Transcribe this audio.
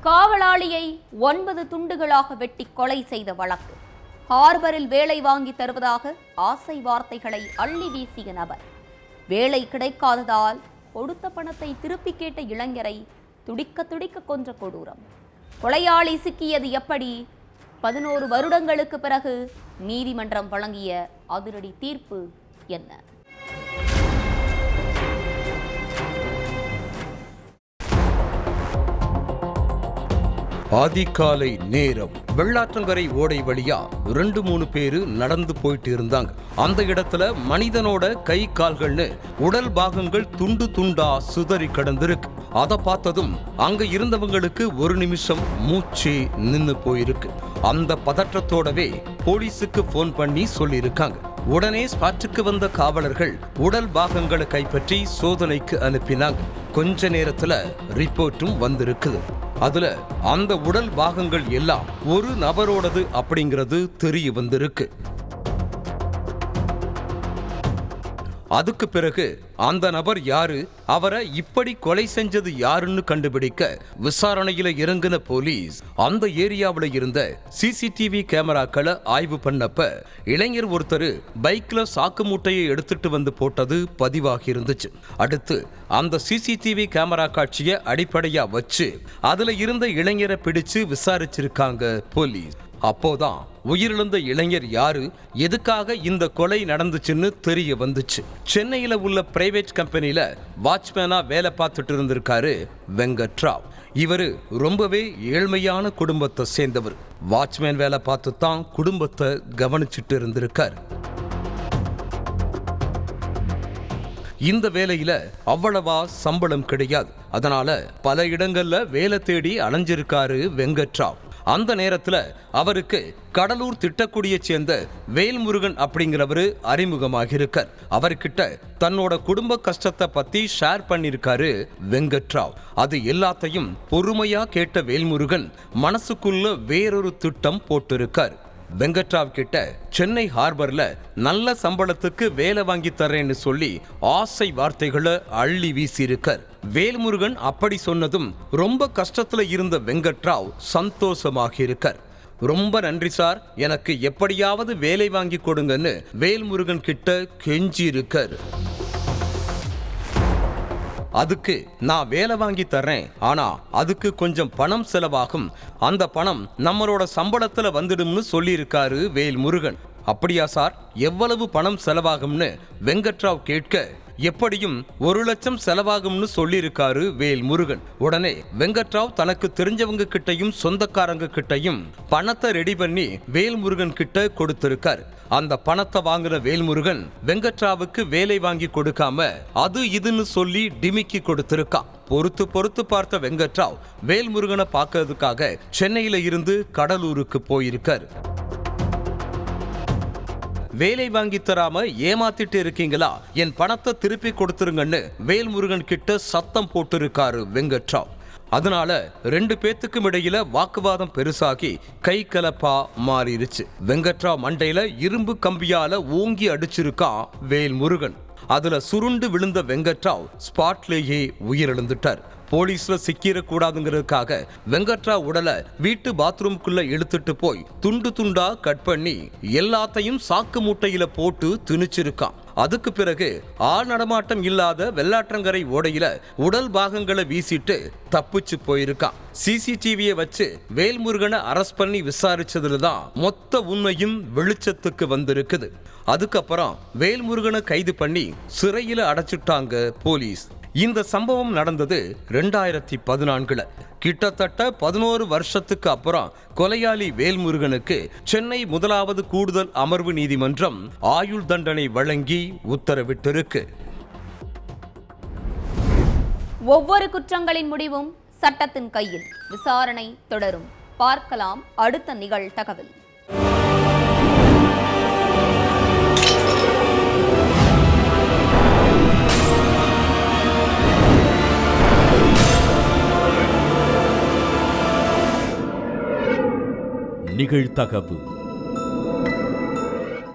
காவலாளியை 9 துண்டுகளாக வெட்டி கொலை செய்த வழக்கு. ஹார்பரில் வேலை வாங்கி தருவதாக ஆசை வார்த்தைகளை அள்ளி வீசிய நபர். வேலை கிடைக்காததால் கொடுத்த பணத்தை திருப்பி கேட்ட இளைஞரை துடிக்க துடிக்க கொன்ற கொடூரம். கொலையாளி சிக்கியது எப்படி? 11 வருடங்களுக்கு பிறகு நீதிமன்றம் வழங்கிய அதிரடி தீர்ப்பு என்ன? ஆதிகாலை நேரம் வெள்ளாற்றங்கரை ஓடை வழியா 2-3 பேரு நடந்து போயிட்டு இருந்தாங்க. அந்த இடத்துல மனிதனோட கை கால்கள்னு உடல் பாகங்கள் துண்டு துண்டா சுதறி கிடந்திருக்கு. அதை பார்த்ததும் அங்க இருந்தவங்களுக்கு ஒரு நிமிஷம் மூச்சு நின்னு போயிருக்கு. அந்த பதற்றத்தோடவே போலீஸுக்கு போன் பண்ணி சொல்லியிருக்காங்க. உடனே ஸ்பாட்டுக்கு வந்த காவலர்கள் உடல் பாகங்களை கைப்பற்றி சோதனைக்கு அனுப்பினாங்க. கொஞ்ச நேரத்துல ரிப்போர்ட்டும் வந்திருக்குது. அதுல அந்த உடல் பாகங்கள் எல்லாம் ஒரு நபரோடது அப்படிங்கிறது தெரிய வந்திருக்கு. அதுக்கு பிறகு அந்த நபர் யாரு, அவரை இப்படி கொலை செஞ்சது யாருன்னு கண்டுபிடிக்க விசாரணையில இறங்கின போலீஸ் அந்த ஏரியாவில் இருந்த சிசிடிவி கேமராக்களை ஆய்வு பண்ணப்ப இளைஞர் ஒருத்தர் பைக்ல சாக்கு மூட்டையை எடுத்துட்டு வந்து போட்டது பதிவாகி இருந்துச்சு. அடுத்து அந்த சிசிடிவி கேமரா காட்சியை அடிப்படையா வச்சு அதுல இருந்த இளைஞரை பிடிச்சு விசாரிச்சிருக்காங்க போலீஸ். அப்போதான் உயிரிழந்த இளைஞர் யாரு, எதுக்காக இந்த கொலை நடந்துச்சுன்னு தெரிய வந்துச்சு. சென்னையில உள்ள பிரைவேட் கம்பெனில வாட்ச்மேனா வேலை பார்த்துட்டு இருந்திருக்காரு வெங்கட்ராவ். இவரு ரொம்பவே ஏழ்மையான குடும்பத்தை சேர்ந்தவர். வாட்ச்மேன் வேலை பார்த்து தான் குடும்பத்தை கவனிச்சுட்டு இருந்திருக்காரு. இந்த வேலையில அவ்வளவா சம்பளம் கிடையாது. அதனால பல இடங்கள்ல வேலை தேடி அலைஞ்சிருக்காரு வெங்கட்ராவ். அந்த நேரத்துல அவருக்கு கடலூர் திட்டக்குடியை சேர்ந்த வேல்முருகன் அப்படிங்கிறவரு அறிமுகமாக இருக்கார். அவர்கிட்ட தன்னோட குடும்ப கஷ்டத்தை பத்தி ஷேர் பண்ணிருக்காரு வெங்கட்ராவ். அது எல்லாத்தையும் பொறுமையா கேட்ட வேல்முருகன் மனசுக்குள்ள வேறொரு திட்டம் போட்டிருக்கார். வெங்கட்ராவ் கிட்ட சென்னை ஹார்பர்ல நல்ல சம்பளத்துக்கு வேலை வாங்கி தரேன்னு சொல்லி ஆசை வார்த்தைகளை அள்ளி வீசியிருக்கார். வேல்முருகன் அப்படி சொன்னதும் ரொம்ப கஷ்டத்துல இருந்த வெங்கட்ராவ் சந்தோஷமாக இருக்கார். ரொம்ப நன்றி சார், எனக்கு எப்படியாவது வேலை வாங்கி கொடுங்கன்னு வேல்முருகன் கிட்ட கெஞ்சி இருக்கார். அதுக்கு நான் வேலை வாங்கி தர்றேன், ஆனா அதுக்கு கொஞ்சம் பணம் செலவாகும், அந்த பணம் நம்மளோட சம்பளத்துல வந்துடும்னு சொல்லியிருக்காரு வேல்முருகன். அப்படியா சார், எவ்வளவு பணம் செலவாகும்னு வெங்கட்ராவ் கேட்க எப்படியும் 1 லட்சம் செலவாகும்னு சொல்லியிருக்காரு வேல்முருகன். உடனே வெங்கட்ராவ் தனக்கு தெரிஞ்சவங்க கிட்டையும் சொந்தக்காரங்க கிட்டையும் பணத்தை ரெடி பண்ணி வேல்முருகன் கிட்ட கொடுத்திருக்கார். அந்த பணத்தை வாங்கின வேல்முருகன் வெங்கட்ராவுக்கு வேலை வாங்கி கொடுக்காம அது இதுன்னு சொல்லி டிமிக்கி கொடுத்திருக்கான். பொறுத்து பார்த்த வெங்கட்ராவ் வேல்முருகனை பார்க்கறதுக்காக சென்னையில இருந்து கடலூருக்கு போயிருக்கார். வேலை வாங்கி தராம ஏமாத்திட்டு இருக்கீங்களா, என் பணத்தை திருப்பி கொடுத்துருங்கன்னு வேல்முருகன் கிட்ட சத்தம் போட்டிருக்காரு வெங்கட்ராவ். அதனால 2 பேத்துக்கும் இடையில வாக்குவாதம் பெருசாகி கை கலப்பா மாறிடுச்சு. வெங்கட்ராவ் மண்டையில இரும்பு கம்பியால ஓங்கி அடிச்சிருக்கான் வேல்முருகன். அதுல சுருண்டு விழுந்த வெங்கட்ராவ் ஸ்பாட்லேயே உயிரிழந்துட்டார். போலீஸ்ல சிக்கிடக்கூடாதுங்கிறதுக்காக வெங்கட்ராவ் உடலை வீட்டு பாத்ரூம்குள்ள இழுத்துட்டு போய் துண்டு துண்டா கட் பண்ணி எல்லாத்தையும் சாக்கு மூட்டையில போட்டு திணிச்சிருக்கான். அதுக்கு பிறகு ஆள் நடமாட்டம் இல்லாத வெள்ளாற்றங்கரை ஓடையில உடல் பாகங்களை வீசிட்டு தப்பிச்சு போயிருக்கான். சிசிடிவியை வச்சு வேல்முருகனை அரெஸ்ட் பண்ணி விசாரிச்சதுல தான் மொத்த உண்மையும் வெளிச்சத்துக்கு வந்திருக்குது. அதுக்கப்புறம் வேல்முருகனை கைது பண்ணி சிறையில அடைச்சிட்டாங்க போலீஸ். இந்த சம்பவம் நடந்தது 2014. கிட்டத்தட்ட 11 வருஷத்துக்கு அப்புறம் கொலையாளி வேல்முருகனுக்கு சென்னை 1வது கூடுதல் அமர்வு நீதிமன்றம் ஆயுள் தண்டனை வழங்கி உத்தரவிட்டிருக்கு. ஒவ்வொரு குற்றங்களின் முடிவும் சட்டத்தின் கையில். விசாரணை தொடரும். பார்க்கலாம் அடுத்த நிகழ்தகவல். நிகழ்தகவு